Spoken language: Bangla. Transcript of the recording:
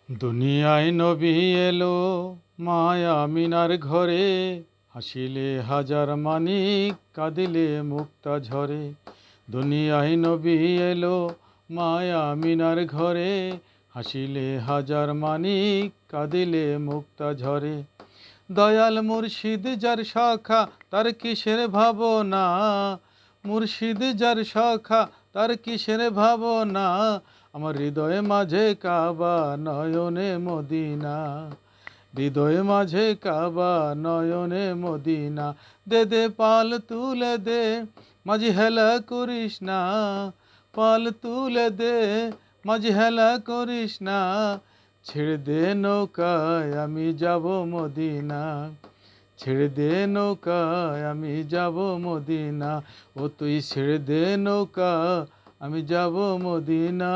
দুনিয়ায় নবী এলো মায়া আমিনার ঘরে, হাসিলে হাজার মানিক কাঁদিলে মুক্তা ঝরে। দুনিয়ায় নবী এলো মায়া আমিনার ঘরে, হাসিলে হাজার মানিক কাঁদিলে মুক্তা ঝরে। দয়াল মুর্শিদ যার শাখা তার কিসের ভাবনা, মুর্শিদ যার শাখা তার কিসের ভাবনা। আমার হৃদয়ে মাঝে কাবা নয়নে মদিনা, হৃদয়ে মাঝে কাবা নয়নে মদিনা। দে দে পাল তুলে দে মাঝি হেলা করিস না, পাল তুলে দে মাঝি হেলা করিস না। ছেড়ে দে নৌকায় আমি যাব মদিনা, ছেড়ে দে নৌকায় আমি যাব মদিনা। ও তুই ছেড়ে দে নৌকা আমি যাব মদিনা।